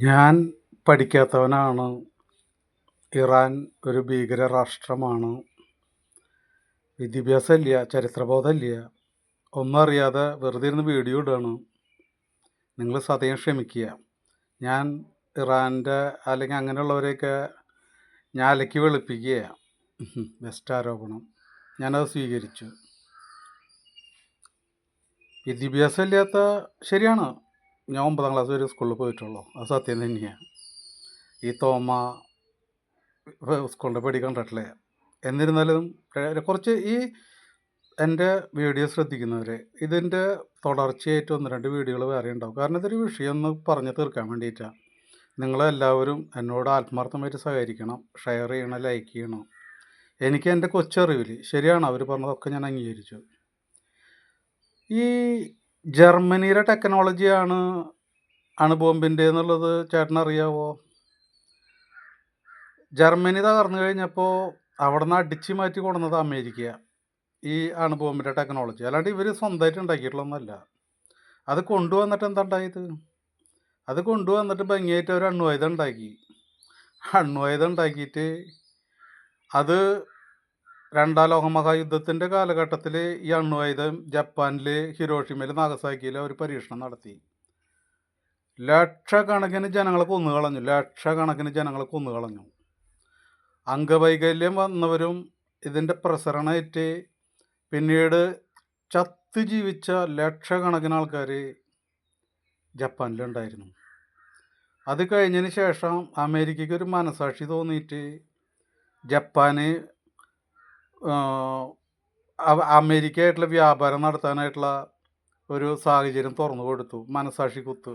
ഞാൻ പഠിക്കാത്തവനാണ്. ഇറാൻ ഒരു ഭീകര രാഷ്ട്രമാണ്. വിദ്യാഭ്യാസമില്ല, ചരിത്രബോധമില്ല, ഒന്നും അറിയാതെ വെറുതെ ഇരുന്ന് വീഡിയോ ഇടുകയാണ്. നിങ്ങൾ സദയം ക്ഷമിക്കുക. ഞാൻ ഇറാൻ്റെ അല്ലെങ്കിൽ അങ്ങനെയുള്ളവരെയൊക്കെ ഞാൻ അലക്കി വെളുപ്പിക്കുകയാണ്. ബെസ്റ്റ് ആരോപണം. ഞാനത് സ്വീകരിച്ചു. വിദ്യാഭ്യാസം ഇല്ലാത്ത ശരിയാണ്. ഞാൻ 9ാം ക്ലാസ് വരെ സ്കൂളിൽ പോയിട്ടുള്ളൂ. അത് സത്യം തന്നെയാണ്. ഈ തോമ സ്കൂളിൻ്റെ പടി കണ്ടിട്ടില്ലേ. എന്നിരുന്നാലും കുറച്ച് ഈ എൻ്റെ വീഡിയോ ശ്രദ്ധിക്കുന്നവരെ ഇതിൻ്റെ തുടർച്ചയായിട്ട് 1-2 വീഡിയോകൾ വേറെ ഉണ്ടാവും. കാരണം ഇതൊരു വിഷയം ഒന്ന് പറഞ്ഞു തീർക്കാൻ വേണ്ടിയിട്ടാണ്. നിങ്ങളെല്ലാവരും എന്നോട് ആത്മാർത്ഥമായിട്ട് സഹകരിക്കണം, ഷെയർ ചെയ്യണം, ലൈക്ക് ചെയ്യണം. എനിക്ക് എൻ്റെ കൊച്ചറിവിൽ ശരിയാണ് അവർ പറഞ്ഞതൊക്കെ ഞാൻ അംഗീകരിച്ചു. ഈ ജർമ്മനിയുടെ ടെക്നോളജിയാണ് അണുബോംബിൻ്റെ എന്നുള്ളത് ചേട്ടനറിയാവോ? ജർമ്മനി തകർന്നു കഴിഞ്ഞപ്പോൾ അവിടെ നിന്ന് അടിച്ചു മാറ്റി കൊണ്ടുവന്നത് അമേരിക്ക, ഈ അണുബോംബിൻ്റെ ടെക്നോളജി. അല്ലാണ്ട് ഇവർ സ്വന്തമായിട്ട് ഉണ്ടാക്കിയിട്ടുള്ളതൊന്നുമല്ല. അത് കൊണ്ടുവന്നിട്ട് എന്താ ഉണ്ടായത്? അത് കൊണ്ടുവന്നിട്ട് ഭംഗിയായിട്ട് ഒരു അണ്വായുധം ഉണ്ടാക്കി. അണ്വായുധം ഉണ്ടാക്കിയിട്ട് അത് 2ാം ലോക മഹായുദ്ധത്തിൻ്റെ കാലഘട്ടത്തിൽ ഈ അണ്വായുധം ജപ്പാനിൽ ഹിരോഷിമയിൽ നാഗസാക്കിയിൽ അവർ പരീക്ഷണം നടത്തി. ലക്ഷക്കണക്കിന് ജനങ്ങളെ കൊന്നുകളഞ്ഞു. അംഗവൈകല്യം വന്നവരും ഇതിൻ്റെ പ്രസരണമായിട്ട് പിന്നീട് ചത്ത് ജീവിച്ച ലക്ഷക്കണക്കിന് ആൾക്കാർ ജപ്പാനിലുണ്ടായിരുന്നു. അത് കഴിഞ്ഞതിന് ശേഷം അമേരിക്കയ്ക്ക് ഒരു മനസാക്ഷി തോന്നിയിട്ട് ജപ്പാന് അമേരിക്കയായിട്ടുള്ള വ്യാപാരം നടത്താനായിട്ടുള്ള ഒരു സാഹചര്യം തുറന്നു കൊടുത്തു. മനസാക്ഷി കുത്ത്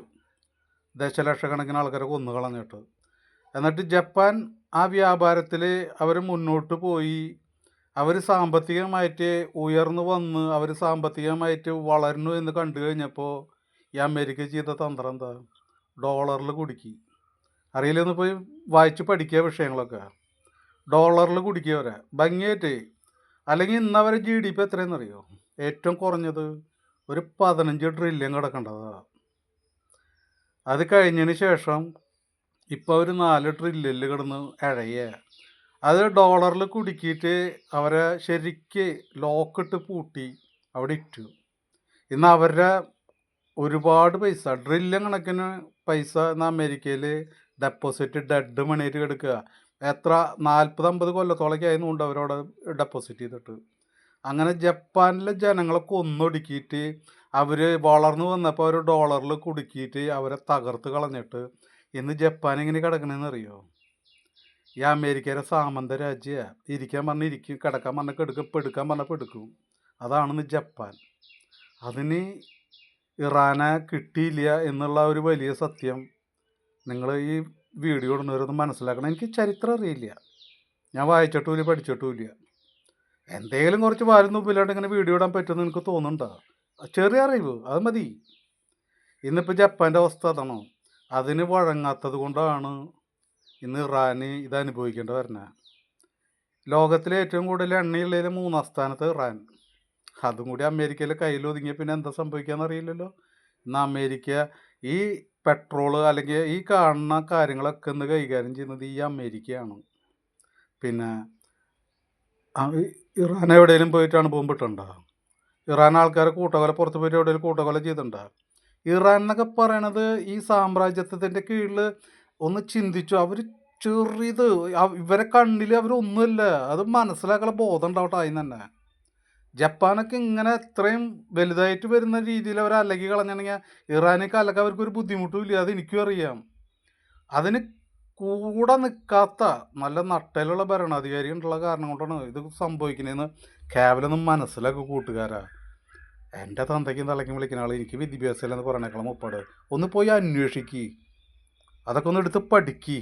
ദശലക്ഷക്കണക്കിന് ആൾക്കാരെ കൊന്നുകളഞ്ഞിട്ട്. എന്നിട്ട് ജപ്പാൻ ആ വ്യാപാരത്തിൽ അവർ മുന്നോട്ട് പോയി. അവർ സാമ്പത്തികമായിട്ട് ഉയർന്നു വന്ന് അവർ സാമ്പത്തികമായിട്ട് വളർന്നു എന്ന് കണ്ടു കഴിഞ്ഞപ്പോൾ ഈ അമേരിക്ക ചെയ്ത തന്ത്രം എന്താ? ഡോളറിൽ കുടുക്കി. അറിയില്ലെന്ന് പോയി വായിച്ച് പഠിക്കുക വിഷയങ്ങളൊക്കെ. ഡോളറിൽ കുടുക്കിയവരെ ഭംഗിയായിട്ട്. അല്ലെങ്കിൽ ഇന്നവരെ GDP എത്രയെന്നറിയോ? ഏറ്റവും കുറഞ്ഞത് ഒരു 15 ട്രില്യൺ കിടക്കേണ്ടതാണ്. അത് കഴിഞ്ഞതിന് ശേഷം ഇപ്പോൾ അവർ 4 ട്രില്യണിൽ കിടന്ന് ഇഴയുക. അത് ഡോളറിൽ കുടുക്കിയിട്ട് അവരെ ശരിക്ക് ലോക്കിട്ട് പൂട്ടി അവിടെ ഇട്ടു. ഇന്ന് അവരുടെ ഒരുപാട് പൈസ, ട്രില്യൺ കണക്കിന് പൈസ ഇന്ന് അമേരിക്കയിൽ ഡെപ്പോസിറ്റ് ഡെഡ് മണിയായിട്ട് കിടക്കുക. എത്ര 40-50 കൊല്ലത്തോളൊക്കെ ആയിരുന്നുണ്ട് അവരവിടെ ഡെപ്പോസിറ്റ് ചെയ്തിട്ട്. അങ്ങനെ ജപ്പാനിലെ ജനങ്ങളെ കൊന്നൊടുക്കിയിട്ട് അവർ വളർന്നു വന്നപ്പോൾ അവർ ഡോളറിൽ കുടുക്കിയിട്ട് അവരെ തകർത്ത് കളഞ്ഞിട്ട് ഇന്ന് ജപ്പാൻ എങ്ങനെ കിടക്കണമെന്നറിയോ? ഈ അമേരിക്കയുടെ സാമന്ത രാജ്യമാണ്. ഇരിക്കാൻ പറഞ്ഞാൽ ഇരിക്കും, കിടക്കാൻ പറഞ്ഞാൽ കിടക്കും, പെടുക്കാൻ പറഞ്ഞാൽ പെടുക്കും. അതാണെന്ന് ജപ്പാൻ. അതിന് ഇറാനെ കിട്ടിയില്ല എന്നുള്ള ഒരു വലിയ സത്യം നിങ്ങൾ ഈ വീഡിയോ ഇടുന്നവരൊന്ന് മനസ്സിലാക്കണം. എനിക്ക് ചരിത്രം അറിയില്ല, ഞാൻ വായിച്ചിട്ടുമില്ല, പഠിച്ചിട്ടുമില്ല. എന്തെങ്കിലും കുറച്ച് വാലും തുമ്പില്ലാണ്ട് ഇങ്ങനെ വീഡിയോ ഇടാൻ പറ്റുമെന്ന് എനിക്ക് തോന്നുന്നുണ്ടോ? ചെറിയ അറിവ് അത് മതി. ഇന്നിപ്പോൾ ജപ്പാൻ്റെ അവസ്ഥ അതാണോ? അതിന് വഴങ്ങാത്തത് കൊണ്ടാണ് ഇന്ന് ഇറാന് ഇത് അനുഭവിക്കേണ്ടി വരുന്നത്. ലോകത്തിലെ ഏറ്റവും കൂടുതൽ എണ്ണയുള്ളതിൽ 3ാം സ്ഥാനത്ത് ഇറാൻ. അതും കൂടി അമേരിക്കയിലെ കയ്യിലൊതുങ്ങിയ പിന്നെ എന്താ സംഭവിക്കാമെന്ന് അറിയില്ലല്ലോ. ഇന്ന് അമേരിക്ക ഈ പെട്രോള് അല്ലെങ്കിൽ ഈ കാണുന്ന കാര്യങ്ങളൊക്കെ ഇന്ന് കൈകാര്യം ചെയ്യുന്നത് ഈ അമേരിക്കയാണ്. പിന്നെ ഇറാൻ എവിടെയെങ്കിലും പോയിട്ടാണ് ബോംബിട്ടുണ്ടോ? ഇറാൻ ആൾക്കാരെ കൂട്ടക്കൊല പുറത്ത് പോയിട്ട് എവിടെയെങ്കിലും കൂട്ടക്കൊല ചെയ്തിട്ടുണ്ടോ? ഇറാൻ എന്നൊക്കെ പറയണത് ഈ സാമ്രാജ്യത്വത്തിൻ്റെ കീഴിൽ ഒന്ന് ചിന്തിച്ചു. അവർ ചെറിയത് ഇവരെ കണ്ണിൽ അവരൊന്നുമില്ല. അത് മനസ്സിലാക്കാനുള്ള ബോധം ഉണ്ടാവട്ടെ ആദ്യം തന്നെ. ജപ്പാനൊക്കെ ഇങ്ങനെ എത്രയും വലുതായിട്ട് വരുന്ന രീതിയിൽ അവർ അലക്കി കളഞ്ഞിട്ടുണ്ടെങ്കിൽ ഇറാനൊക്കെ അലക്കാൻ അവർക്കൊരു ബുദ്ധിമുട്ടും ഇല്ല. അത് എനിക്കും അറിയാം. അതിന് കൂടെ നിൽക്കാത്ത നല്ല നട്ടലുള്ള ഭരണാധികാരി ഉള്ള കാരണം കൊണ്ടാണ് ഇത് സംഭവിക്കുന്നതെന്ന് കേവലൊന്നും മനസ്സിലാക്കുക കൂട്ടുകാരാ. എൻ്റെ തന്തയ്ക്കും തലയ്ക്കും വിളിക്കുന്ന ആൾ എനിക്ക് വിദ്യാഭ്യാസം ഇല്ലെന്ന് പറയണേക്കാളും മുപ്പാട് ഒന്ന് പോയി അന്വേഷിക്കുക, അതൊക്കെ ഒന്ന് എടുത്ത് പഠിക്കുക.